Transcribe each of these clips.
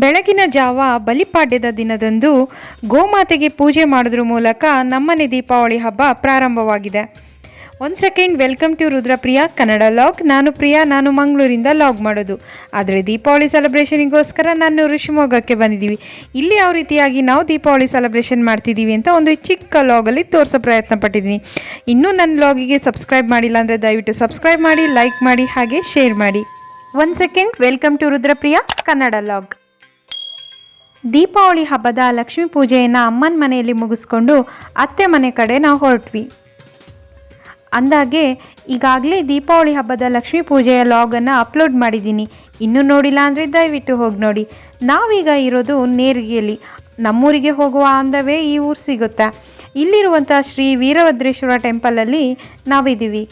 ಬೆಳಗಿನ ಜಾವ ಬಲಿಪಾಡ್ಯದ ದಿನದಂದು ಗೋಮಾತೆಗೆ ಪೂಜೆ ಮಾಡೋದ್ರ ಮೂಲಕ ನಮ್ಮನೆ ದೀಪಾವಳಿ ಹಬ್ಬ ಪ್ರಾರಂಭವಾಗಿದೆ. 1 second. Welcome to Rudrapriya Kannada log. ನಾನು ಪ್ರಿಯಾ, ನಾನು ಮಂಗಳೂರಿಂದ ಲಾಗ್ ಮಾಡೋದು. ಆದರೆ ದೀಪಾವಳಿ ಸೆಲೆಬ್ರೇಷನಿಗೋಸ್ಕರ ನಾನು ಶಿವಮೊಗ್ಗಕ್ಕೆ ಬಂದಿದ್ದೀವಿ. ಇಲ್ಲಿ ಯಾವ ರೀತಿಯಾಗಿ ನಾವು ದೀಪಾವಳಿ ಸೆಲೆಬ್ರೇಷನ್ ಮಾಡ್ತಿದ್ದೀವಿ ಅಂತ ಒಂದು ಚಿಕ್ಕ ಲಾಗಲ್ಲಿ ತೋರಿಸೋ ಪ್ರಯತ್ನ ಪಟ್ಟಿದ್ದೀನಿ. ಇನ್ನೂ ನನ್ನ ಲಾಗಿಗೆ ಸಬ್ಸ್ಕ್ರೈಬ್ ಮಾಡಿಲ್ಲ ಅಂದರೆ ದಯವಿಟ್ಟು ಸಬ್ಸ್ಕ್ರೈಬ್ ಮಾಡಿ, ಲೈಕ್ ಮಾಡಿ, ಹಾಗೆ ಶೇರ್ ಮಾಡಿ. 1 second. Welcome to Rudrapriya Kannada log. Deepavali ಹಬ್ಬದ ಲಕ್ಷ್ಮೀ ಪೂಜೆಯನ್ನು ಅಮ್ಮನ ಮನೆಯಲ್ಲಿ ಮುಗಿಸ್ಕೊಂಡು ಅತ್ತೆ ಮನೆ ಕಡೆ ನಾವು ಹೊರಟ್ವಿ. ಅಂದಾಗೆ ಈಗಾಗಲೇ ದೀಪಾವಳಿ ಹಬ್ಬದ ಲಕ್ಷ್ಮೀ ಪೂಜೆಯ ಲಾಗನ್ನು ಅಪ್ಲೋಡ್ ಮಾಡಿದ್ದೀನಿ. ಇನ್ನೂ ನೋಡಿಲ್ಲ ಅಂದರೆ ದಯವಿಟ್ಟು ಹೋಗಿ ನೋಡಿ. ನಾವೀಗ ಇರೋದು ನೇರಿಗೆಯಲ್ಲಿ. ನಮ್ಮೂರಿಗೆ ಹೋಗುವ ಅಂದವೇ ಈ ಊರು ಸಿಗುತ್ತೆ. ಇಲ್ಲಿರುವಂಥ ಶ್ರೀ ವೀರಭದ್ರೇಶ್ವರ ಟೆಂಪಲಲ್ಲಿ ನಾವಿದ್ದೀವಿ.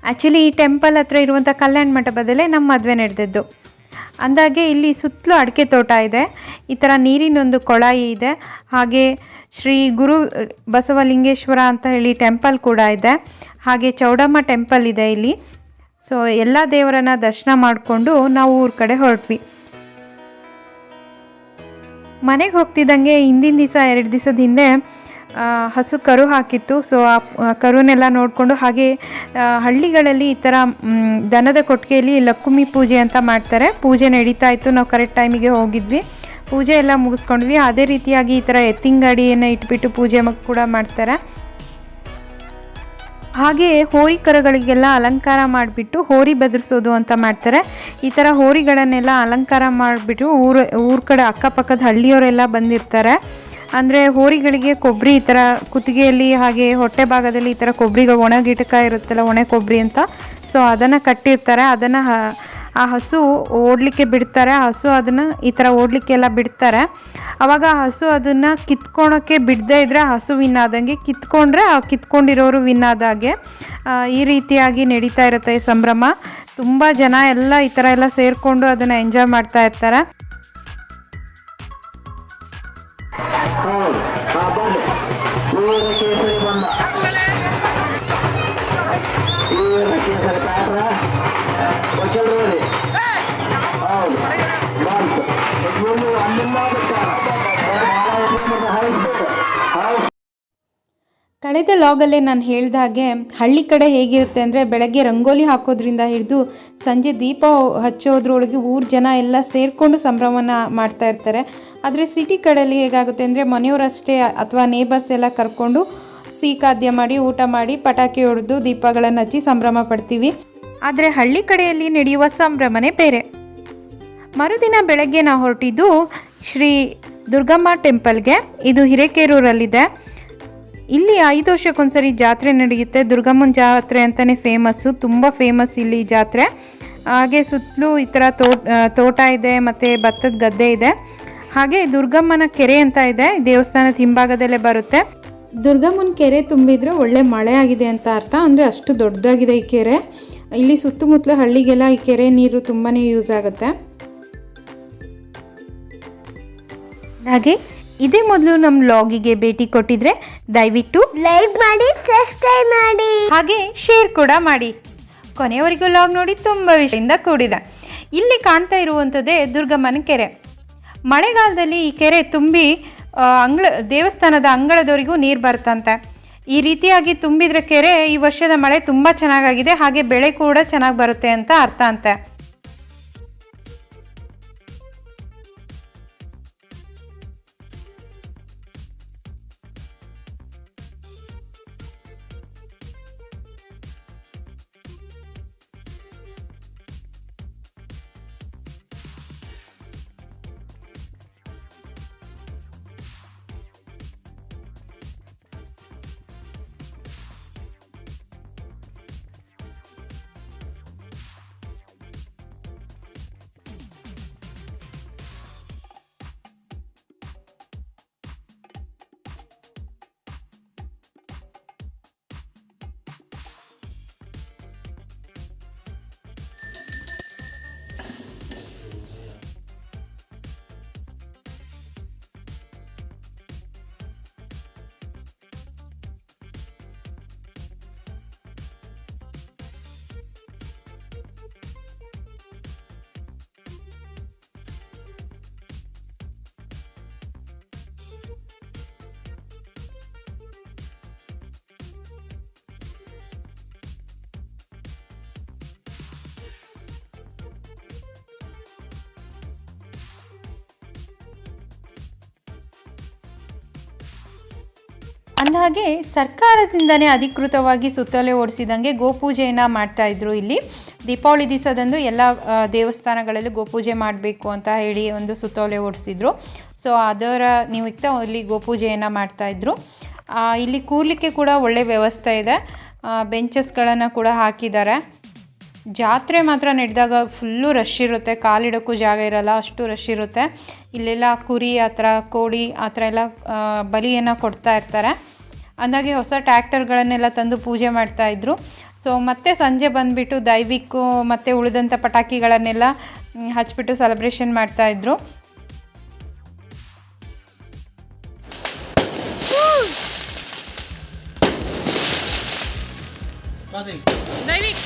ಆ್ಯಕ್ಚುಲಿ ಈ ಟೆಂಪಲ್ ಹತ್ರ ಇರುವಂಥ ಕಲ್ಯಾಣ ಮಂಟಪದಲ್ಲೇ ನಮ್ಮ ಮದುವೆ ನಡೆದದ್ದು. ಅಂದಾಗೆ ಇಲ್ಲಿ ಸುತ್ತಲೂ ಅಡಿಕೆ ತೋಟ ಇದೆ. ಈ ಥರ ನೀರಿನೊಂದು ಕೊಳಾಯಿ ಇದೆ. ಹಾಗೆ ಶ್ರೀ ಗುರು ಬಸವಲಿಂಗೇಶ್ವರ ಅಂತ ಹೇಳಿ ಟೆಂಪಲ್ ಕೂಡ ಇದೆ. ಹಾಗೆ ಚೌಡಮ್ಮ ಟೆಂಪಲ್ ಇದೆ ಇಲ್ಲಿ. ಸೊ ಎಲ್ಲ ದೇವರನ್ನ ದರ್ಶನ ಮಾಡಿಕೊಂಡು ನಾವು ಊರ ಕಡೆ ಹೊರಟ್ವಿ. ಮನೆಗೆ ಹೋಗ್ತಿದ್ದಂಗೆ ಹಿಂದಿನ ದಿವಸ 2 ದಿವಸದ ಹಿಂದೆ ಹಸು ಕರು ಹಾಕಿತ್ತು. ಸೊ ಆ ಕರುನೆಲ್ಲ ನೋಡಿಕೊಂಡು, ಹಾಗೆ ಹಳ್ಳಿಗಳಲ್ಲಿ ಈ ಥರ ದನದ ಕೊಟ್ಟಿಗೆಯಲ್ಲಿ ಲಕ್ಷ್ಮಿ ಪೂಜೆ ಅಂತ ಮಾಡ್ತಾರೆ. ಪೂಜೆ ನಡೀತಾ ಇತ್ತು. ನಾವು ಕರೆಕ್ಟ್ ಟೈಮಿಗೆ ಹೋಗಿದ್ವಿ, ಪೂಜೆ ಎಲ್ಲ ಮುಗಿಸ್ಕೊಂಡ್ವಿ. ಅದೇ ರೀತಿಯಾಗಿ ಈ ಥರ ಎತ್ತಿನ ಗಾಡಿಯನ್ನು ಇಟ್ಬಿಟ್ಟು ಪೂಜೆ ಕೂಡ ಮಾಡ್ತಾರೆ. ಹಾಗೆ ಹೋರಿ ಕರುಗಳಿಗೆಲ್ಲ ಅಲಂಕಾರ ಮಾಡಿಬಿಟ್ಟು ಹೋರಿ ಬೆದರಿಸೋದು ಅಂತ ಮಾಡ್ತಾರೆ. ಈ ಥರ ಹೋರಿಗಳನ್ನೆಲ್ಲ ಅಲಂಕಾರ ಮಾಡಿಬಿಟ್ಟು ಊರ ಕಡೆ ಅಕ್ಕಪಕ್ಕದ ಹಳ್ಳಿಯವರೆಲ್ಲ ಬಂದಿರ್ತಾರೆ. ಅಂದರೆ ಹೋರಿಗಳಿಗೆ ಕೊಬ್ಬರಿ ಈ ಥರ ಕುತ್ತಿಗೆಯಲ್ಲಿ ಹಾಗೆ ಹೊಟ್ಟೆ ಭಾಗದಲ್ಲಿ ಈ ಥರ ಕೊಬ್ಬರಿಗಳು ಒಣ ಗಿಟಕ ಇರುತ್ತಲ್ಲ, ಒಣ ಕೊಬ್ಬರಿ ಅಂತ, ಸೊ ಅದನ್ನು ಕಟ್ಟಿರ್ತಾರೆ. ಅದನ್ನು ಆ ಹಸು ಓಡಲಿಕ್ಕೆ ಬಿಡ್ತಾರೆ. ಆ ಹಸು ಅದನ್ನು ಈ ಥರ ಓಡಲಿಕ್ಕೆಲ್ಲ ಬಿಡ್ತಾರೆ. ಆವಾಗ ಆ ಹಸು ಅದನ್ನು ಕಿತ್ಕೊಳಕ್ಕೆ ಬಿಡದೇ ಇದ್ದರೆ ಹಸು ವಿನ್ ಆದಂಗೆ, ಕಿತ್ಕೊಂಡ್ರೆ ಆ ಕಿತ್ಕೊಂಡಿರೋರು ವಿನ್ ಆದಾಗೆ ಈ ರೀತಿಯಾಗಿ ನಡೀತಾ ಇರುತ್ತೆ ಈ ಸಂಭ್ರಮ. ತುಂಬ ಜನ ಎಲ್ಲ ಈ ಥರ ಎಲ್ಲ ಸೇರಿಕೊಂಡು ಅದನ್ನು ಎಂಜಾಯ್ ಮಾಡ್ತಾ ಇರ್ತಾರೆ. ಕಳೆದ ಲಾಗಲ್ಲೇ ನಾನು ಹೇಳಿದ ಹಾಗೆ ಹಳ್ಳಿ ಕಡೆ ಹೇಗಿರುತ್ತೆ ಅಂದರೆ, ಬೆಳಗ್ಗೆ ರಂಗೋಲಿ ಹಾಕೋದ್ರಿಂದ ಹಿಡಿದು ಸಂಜೆ ದೀಪ ಹಚ್ಚೋದ್ರೊಳಗೆ ಊರು ಜನ ಎಲ್ಲ ಸೇರಿಕೊಂಡು ಸಂಭ್ರಮನ ಮಾಡ್ತಾ ಇರ್ತಾರೆ. ಆದರೆ ಸಿಟಿ ಕಡೆಯಲ್ಲಿ ಹೇಗಾಗುತ್ತೆ ಅಂದರೆ, ಮನೆಯವರಷ್ಟೇ ಅಥವಾ ನೇಬರ್ಸ್ ಎಲ್ಲ ಕರ್ಕೊಂಡು ಸಿಹಿ ಖಾದ್ಯ ಮಾಡಿ, ಊಟ ಮಾಡಿ, ಪಟಾಕಿ ಹೊಡೆದು ದೀಪಗಳನ್ನು ಹಚ್ಚಿ ಸಂಭ್ರಮ ಪಡ್ತೀವಿ. ಆದರೆ ಹಳ್ಳಿ ಕಡೆಯಲ್ಲಿ ನಡೆಯುವ ಸಂಭ್ರಮನೇ ಬೇರೆ. ಮರುದಿನ ಬೆಳಗ್ಗೆ ನಾವು ಹೊರಟಿದ್ದು ಶ್ರೀ ದುರ್ಗಮ್ಮ ಟೆಂಪಲ್ಗೆ. ಇದು ಹಿರೇಕೆರೂರಲ್ಲಿದೆ. ಇಲ್ಲಿ 5 ವರ್ಷಕ್ಕೊಂದ್ಸರಿ ಜಾತ್ರೆ ನಡೆಯುತ್ತೆ. ದುರ್ಗಮ್ಮನ ಜಾತ್ರೆ ಅಂತಲೇ ಫೇಮಸ್ಸು, ತುಂಬ ಫೇಮಸ್ ಇಲ್ಲಿ ಜಾತ್ರೆ. ಹಾಗೆ ಸುತ್ತಲೂ ಈ ಥರ ತೋಟ ಇದೆ, ಮತ್ತು ಭತ್ತದ ಗದ್ದೆ ಇದೆ. ಹಾಗೆ ದುರ್ಗಮ್ಮನ ಕೆರೆ ಅಂತ ಇದೆ, ದೇವಸ್ಥಾನದ ಹಿಂಭಾಗದಲ್ಲೇ ಬರುತ್ತೆ. ದುರ್ಗಮ್ಮನ ಕೆರೆ ತುಂಬಿದರೆ ಒಳ್ಳೆ ಮಳೆ ಆಗಿದೆ ಅಂತ ಅರ್ಥ. ಅಂದರೆ ಅಷ್ಟು ದೊಡ್ಡದಾಗಿದೆ ಈ ಕೆರೆ. ಇಲ್ಲಿ ಸುತ್ತಮುತ್ತಲ ಹಳ್ಳಿಗೆಲ್ಲ ಈ ಕೆರೆ ನೀರು ತುಂಬಾ ಯೂಸ್ ಆಗುತ್ತೆ. ಹಾಗೆ ಇದೇ ಮೊದಲು ನಮ್ಮ ಲಾಗಿಗೆ ಭೇಟಿ ಕೊಟ್ಟಿದ್ರೆ ದಯವಿಟ್ಟು ಲೈಕ್ ಮಾಡಿ, ಸಬ್ಸ್ಕ್ರೈಬ್ ಮಾಡಿ, ಹಾಗೆ ಶೇರ್ ಕೂಡ ಮಾಡಿ. ಕೊನೆಯವರೆಗೂ ಲಾಗ್ ನೋಡಿ, ತುಂಬ ವಿಷಯದಿಂದ ಕೂಡಿದೆ. ಇಲ್ಲಿ ಕಾಣ್ತಾ ಇರುವಂಥದ್ದೇ ದುರ್ಗಮ್ಮನ ಕೆರೆ. ಮಳೆಗಾಲದಲ್ಲಿ ಈ ಕೆರೆ ತುಂಬಿ ದೇವಸ್ಥಾನದ ಅಂಗಳದವರೆಗೂ ನೀರು ಬರ್ತಂತೆ. ಈ ರೀತಿಯಾಗಿ ತುಂಬಿದ್ರೆ ಕೆರೆ ಈ ವರ್ಷದ ಮಳೆ ತುಂಬ ಚೆನ್ನಾಗಾಗಿದೆ, ಹಾಗೆ ಬೆಳೆ ಕೂಡ ಚೆನ್ನಾಗಿ ಬರುತ್ತೆ ಅಂತ ಅರ್ಥ ಅಂತೆ. ಅಂದಹಾಗೆ ಸರ್ಕಾರದಿಂದನೇ ಅಧಿಕೃತವಾಗಿ ಸುತ್ತೋಲೆ ಓಡಿಸಿದಂಗೆ ಗೋಪೂಜೆಯನ್ನು ಮಾಡ್ತಾಯಿದ್ರು. ಇಲ್ಲಿ ದೀಪಾವಳಿ ದಿವಸದಂದು ಎಲ್ಲ ದೇವಸ್ಥಾನಗಳಲ್ಲಿ ಗೋಪೂಜೆ ಮಾಡಬೇಕು ಅಂತ ಹೇಳಿ ಒಂದು ಸುತ್ತೋಲೆ ಓಡಿಸಿದ್ರು. ಸೊ ಅದರ ನಿಮಿತ್ತ ಇಲ್ಲಿ ಗೋಪೂಜೆಯನ್ನು ಮಾಡ್ತಾಯಿದ್ರು. ಇಲ್ಲಿ ಕೂರ್ಲಿಕ್ಕೆ ಕೂಡ ಒಳ್ಳೆ ವ್ಯವಸ್ಥೆ ಇದೆ. ಬೆಂಚಸ್ಗಳನ್ನು ಕೂಡ ಹಾಕಿದ್ದಾರೆ. ಜಾತ್ರೆ ಮಾತ್ರ ನಡೆದಾಗ ಫುಲ್ಲು ರಶ್ ಇರುತ್ತೆ, ಕಾಲಿಡೋಕ್ಕೂ ಜಾಗ ಇರಲ್ಲ, ಅಷ್ಟು ರಶ್ ಇರುತ್ತೆ. ಇಲ್ಲೆಲ್ಲ ಕುರಿ ಆ ಥರ ಕೋಳಿ ಆ ಥರ ಎಲ್ಲ ಬಲಿಯನ್ನು ಕೊಡ್ತಾ ಇರ್ತಾರೆ. ಅಂದಾಗೆ ಹೊಸ ಟ್ರ್ಯಾಕ್ಟರ್ಗಳನ್ನೆಲ್ಲ ತಂದು ಪೂಜೆ ಮಾಡ್ತಾಯಿದ್ರು. ಸೊ ಮತ್ತೆ ಸಂಜೆ ಬಂದುಬಿಟ್ಟು ದೈವಿಕ್ಕು ಮತ್ತು ಉಳಿದಂಥ ಪಟಾಕಿಗಳನ್ನೆಲ್ಲ ಹಚ್ಬಿಟ್ಟು ಸೆಲೆಬ್ರೇಷನ್ ಮಾಡ್ತಾಯಿದ್ರು. ದೈವಿಕ್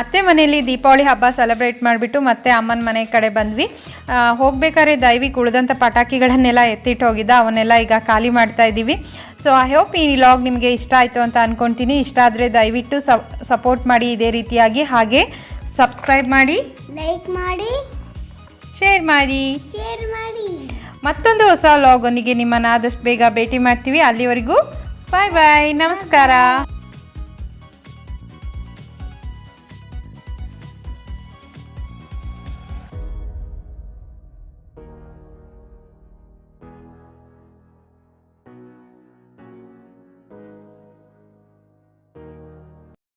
ಅತ್ತೆ ಮನೆಯಲ್ಲಿ ದೀಪಾವಳಿ ಹಬ್ಬ ಸೆಲೆಬ್ರೇಟ್ ಮಾಡಿಬಿಟ್ಟು ಮತ್ತೆ ಅಮ್ಮನ ಮನೆ ಕಡೆ ಬಂದ್ವಿ. ಹೋಗ್ಬೇಕಾದ್ರೆ ದೈವಿಕ್ ಉಳಿದಂಥ ಪಟಾಕಿಗಳನ್ನೆಲ್ಲ ಎತ್ತಿಟ್ಟು ಹೋಗಿದ್ದ, ಅವನ್ನೆಲ್ಲ ಈಗ ಖಾಲಿ ಮಾಡ್ತಾ ಇದ್ದೀವಿ. ಸೊ ಐ ಹೋಪ್ ಈ ವ್ಲಾಗ್ ನಿಮಗೆ ಇಷ್ಟ ಆಯಿತು ಅಂತ ಅಂದ್ಕೊಳ್ತೀನಿ. ಇಷ್ಟ ಆದರೆ ದಯವಿಟ್ಟು ಸಪೋರ್ಟ್ ಮಾಡಿ ಇದೇ ರೀತಿಯಾಗಿ. ಹಾಗೆ ಸಬ್ಸ್ಕ್ರೈಬ್ ಮಾಡಿ, ಲೈಕ್ ಮಾಡಿ, ಶೇರ್ ಮಾಡಿ. ಮತ್ತೊಂದು ಹೊಸ ವ್ಲಾಗ್ ಒಂದಿಗೆ ನಿಮ್ಮನ್ನು ಆದಷ್ಟು ಬೇಗ ಭೇಟಿ ಮಾಡ್ತೀವಿ. ಅಲ್ಲಿವರೆಗೂ ಬಾಯ್ ಬಾಯ್, ನಮಸ್ಕಾರ.